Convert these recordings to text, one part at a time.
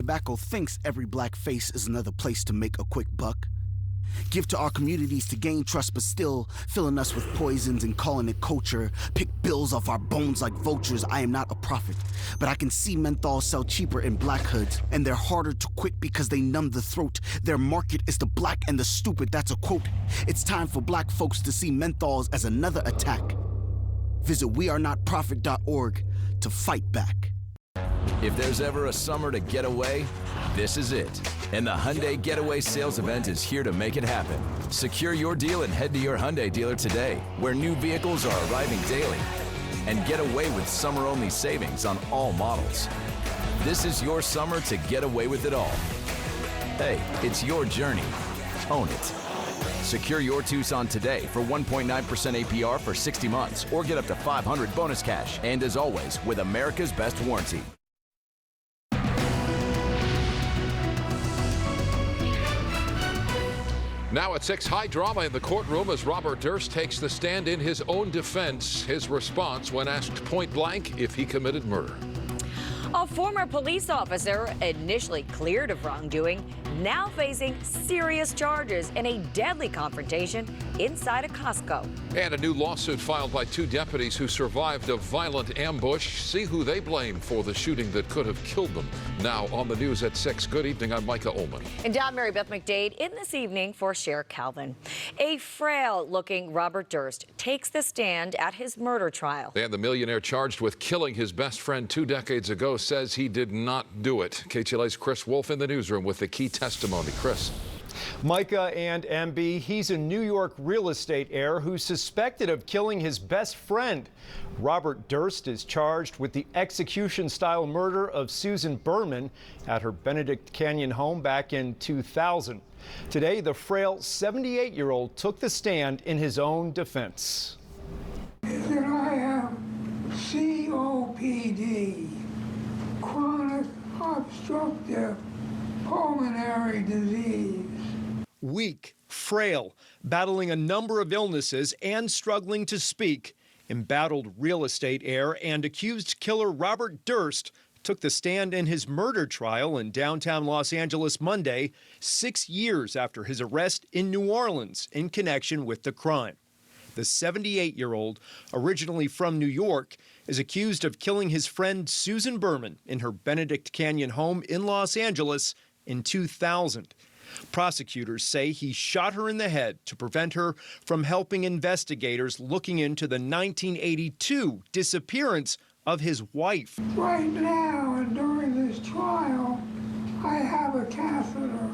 Tobacco thinks every black face is another place to make a quick buck. Give to our communities to gain trust, but still filling us with poisons and calling it culture. Pick bills off our bones like vultures. I am not a prophet, but I can see menthol sell cheaper in black hoods, and they're harder to quit because they numb the throat. Their market is the black and the stupid. That's a quote. It's time for black folks to see menthols as another attack. Visit wearenotprofit.org to fight back. If there's ever a summer to get away, this is it. And the Hyundai Getaway Sales Event is here to make it happen. Secure your deal and head to your Hyundai dealer today, where new vehicles are arriving daily. And get away with summer-only savings on all models. This is your summer to get away with it all. Hey, it's your journey. Own it. Secure your Tucson today for 1.9% APR for 60 months, or get up to $500 bonus cash. And as always, with America's best warranty. Now at 6, high drama in the courtroom as Robert Durst takes the stand in his own defense. His response when asked point blank if he committed murder. A former police officer, initially cleared of wrongdoing, now facing serious charges in a deadly confrontation inside a Costco. And a new lawsuit filed by 2 deputies who survived a violent ambush. See who they blame for the shooting that could have killed them. Now on the news at 6. Good evening, I'm Micah Ullman. And I'm Mary Beth McDade in this evening for Cher Calvin. A frail-looking Robert Durst takes the stand at his murder trial. And the millionaire charged with killing his best friend 2 decades ago says he did not do it. KTLA's Chris Wolf in the newsroom with the key testimony. Chris. Micah and MB, he's a New York real estate heir who's suspected of killing his best friend. Robert Durst is charged with the execution-style murder of Susan Berman at her Benedict Canyon home back in 2000. Today, the frail 78-year-old took the stand in his own defense. That I have COPD, chronic obstructive pulmonary disease. Weak, frail, battling a number of illnesses and struggling to speak, embattled real estate heir and accused killer Robert Durst took the stand in his murder trial in downtown Los Angeles Monday, 6 years after his arrest in New Orleans in connection with the crime. The 78-year-old, originally from New York, is accused of killing his friend Susan Berman in her Benedict Canyon home in Los Angeles in 2000. Prosecutors say he shot her in the head to prevent her from helping investigators looking into the 1982 disappearance of his wife. Right now and during this trial, I have a catheter.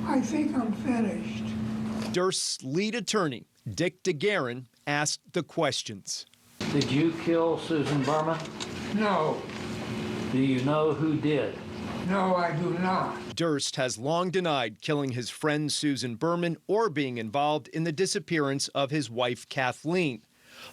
I think I'm finished. Durst's lead attorney, Dick DeGuerin, asked the questions. Did you kill Susan Berman? No. Do you know who did? No, I do not. Durst has long denied killing his friend Susan Berman or being involved in the disappearance of his wife Kathleen.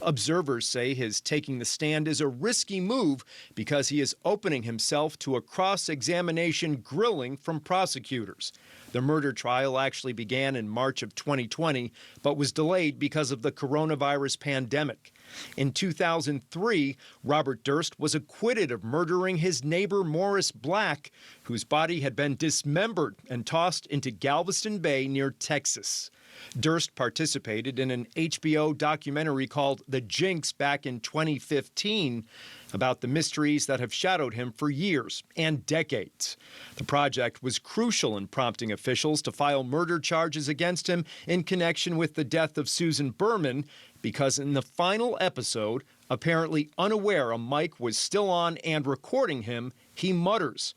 Observers say his taking the stand is a risky move because he is opening himself to a cross-examination grilling from prosecutors. The murder trial actually began in March of 2020, but was delayed because of the coronavirus pandemic. In 2003, Robert Durst was acquitted of murdering his neighbor Morris Black, whose body had been dismembered and tossed into Galveston Bay near Texas. Durst participated in an HBO documentary called The Jinx back in 2015 about the mysteries that have shadowed him for years and decades. The project was crucial in prompting officials to file murder charges against him in connection with the death of Susan Berman, because in the final episode, apparently unaware a mic was still on and recording him, he mutters,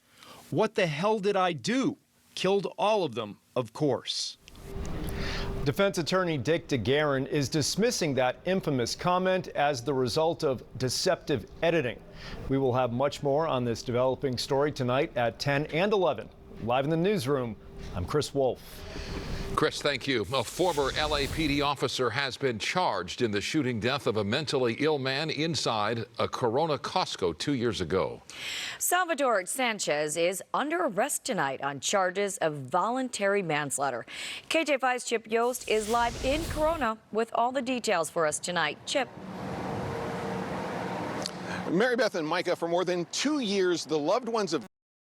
"What the hell did I do? Killed all of them, of course." Defense attorney Dick DeGuerin is dismissing that infamous comment as the result of deceptive editing. We will have much more on this developing story tonight at 10 and 11. Live in the newsroom, I'm Chris Wolf. Chris, thank you. A former LAPD officer has been charged in the shooting death of a mentally ill man inside a Corona Costco 2 years ago. Salvador Sanchez is under arrest tonight on charges of voluntary manslaughter. KJ5's Chip Yost is live in Corona with all the details for us tonight. Chip. Mary Beth and Micah, for more than 2 years, the loved ones of